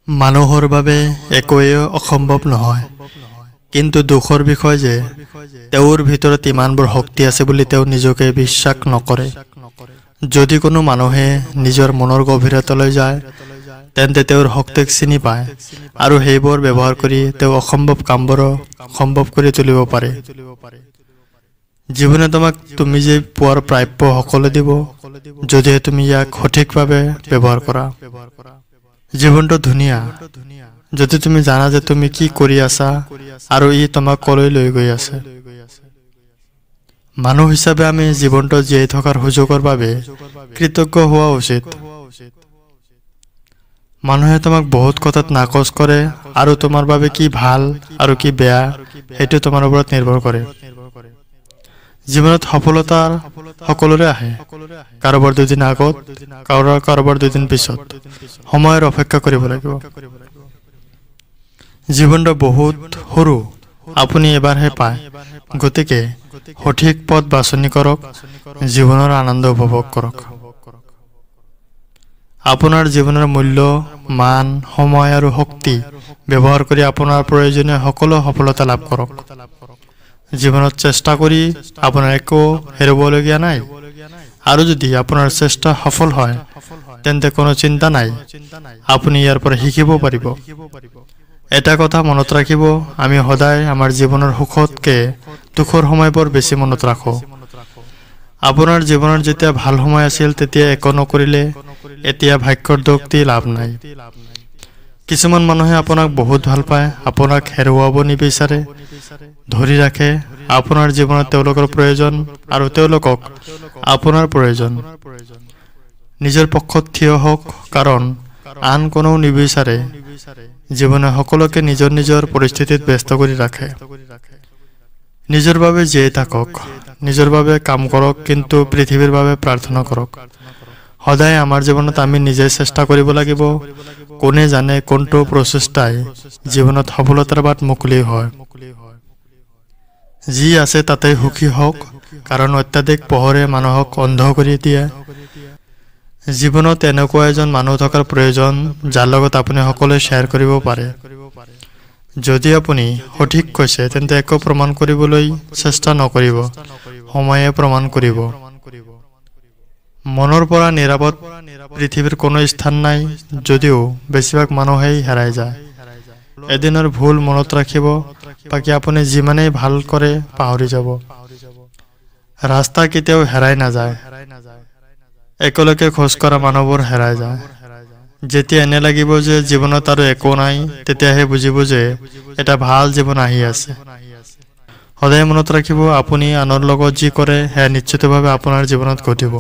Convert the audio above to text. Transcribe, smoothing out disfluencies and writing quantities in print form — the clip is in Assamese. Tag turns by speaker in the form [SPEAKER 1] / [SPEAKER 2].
[SPEAKER 1] মানুহৰ বাবে একোৱে অসম্ভৱ নহয়, কিন্তু দুখৰ বিষয় যে তেওঁৰ ভিতৰত ইমানবোৰ শক্তি আছে বুলি তেওঁ নিজকে বিশ্বাস নকৰে। যদি কোনো মানুহে নিজৰ মনৰ গভীৰতালৈ যায়, তেন্তে তেওঁৰ শক্তিক চিনি পায় আৰু সেইবোৰ ব্যৱহাৰ কৰি তেওঁ অসম্ভৱ কামবোৰ সম্ভৱ কৰি তুলিব পাৰে। জীৱনে তোমাক তুমি যে পোৱাৰ প্ৰাপ্য সকলো দিব, যদিহে তুমি ইয়াক সঠিকভাৱে ব্যৱহাৰ কৰা। জীৱনটো ধুনীয়া যদি তুমি জানা যে তুমি কি কৰি আছা আৰু ই তোমাক কলৈ লৈ গৈ আছে। মানুহ হিচাপে আমি জীৱনটো জীয়াই থকাৰ সুযোগৰ বাবে কৃতজ্ঞ হোৱা উচিত। মানুহে তোমাক বহুত কথাত নাকচ কৰে আৰু তোমাৰ বাবে কি ভাল আৰু কি বেয়া সেইটো তোমাৰ ওপৰত নিৰ্ভৰ কৰে। জীৱনত সফলতা সকলোৰে আহে, কাৰোবাৰ দুদিন আগত, কাৰোবাৰ দুদিন পিছত। সময়ৰ অপেক্ষা কৰিব লাগিব। জীৱনটো বহুত সৰু, আপুনি এবাৰহে পায়, গতিকে সঠিক পথ বাছনি কৰক, জীৱনৰ আনন্দ উপভোগ কৰক। আপোনাৰ জীৱনৰ মূল্য, মান, সময় আৰু শক্তি ব্যৱহাৰ কৰি আপোনাৰ প্ৰয়োজনীয় সকলো সফলতা লাভ কৰক। জীৱনত চেষ্টা কৰি আপোনাৰ একো হেৰুৱাবলগীয়া নাই, আৰু যদি আপোনাৰ চেষ্টা সফল হয় তেন্তে কোনো চিন্তা নাই, আপুনি ইয়াৰ পৰা শিকিব পাৰিব। এটা কথা মনত ৰাখিব, আমি সদায় আমাৰ জীৱনৰ সুখতকৈ দুখৰ সময়বোৰ বেছি মনত ৰাখোঁ। আপোনাৰ জীৱনৰ যেতিয়া ভাল সময় আছিল তেতিয়া একো নকৰিলে, এতিয়া ভাগ্যৰ দোষ দি লাভ নাই। কিছুমান মানুহে আপোনাক বহুত ভাল পায়, আপোনাক হেৰুৱাব নিবিচাৰে, ধৰি ৰাখে। আপোনাৰ জীৱনত তেওঁলোকৰ প্ৰয়োজন আৰু তেওঁলোকক আপোনাৰ প্ৰয়োজন। নিজৰ পক্ষত থিয় হওক, কাৰণ আন কোনেও নিবিচাৰে। জীৱনে সকলোকে নিজৰ নিজৰ পৰিস্থিতিত ব্যস্ত কৰি ৰাখে। নিজৰ বাবে জীয়াই থাকক, নিজৰ বাবে কাম কৰক, কিন্তু পৃথিৱীৰ বাবে প্ৰাৰ্থনা কৰক। সদায় আমাৰ জীৱনত আমি নিজে চেষ্টা কৰিব লাগিব। কোনে জানে কোনটো প্ৰচেষ্টাই জীৱনত সফলতাৰ বাট মুকলি হয়। যি আছে তাতে সুখী হওক, কাৰণ অত্যাধিক পোহৰে মানুহক অন্ধ কৰি দিয়ে। জীৱনত এনেকুৱা এজন মানুহ থকাৰ প্ৰয়োজন যাৰ লগত আপুনি সকলোৱে শ্বেয়াৰ কৰিব পাৰে। যদি আপুনি সঠিক কৈছে তেন্তে একো প্ৰমাণ কৰিবলৈ চেষ্টা নকৰিব, সময়ে প্ৰমাণ কৰিব। মনৰ পৰা নিৰাপদ পৃথিৱীৰ কোনো স্থান নাই, যদিও বেছিভাগ মানুহেই হেৰাই যায়। এদিনৰ ভুল মনত ৰাখিব, বাকী আপুনি যিমানেই ভাল কৰে পাহৰি যাব। ৰাস্তা কেতিয়াও হেৰাই নাযায়, একেলগে খোজ কৰা মানুহবোৰ হেৰাই যায়। যেতিয়া এনে লাগিব যে জীৱনত আৰু একো নাই, তেতিয়াহে বুজিব যে এটা ভাল জীৱন আহি আছে। সদায় মনত ৰাখিব, আপুনি আনৰ লগত যি কৰে সেয়া নিশ্চিতভাৱে আপোনাৰ জীৱনত ঘটিব।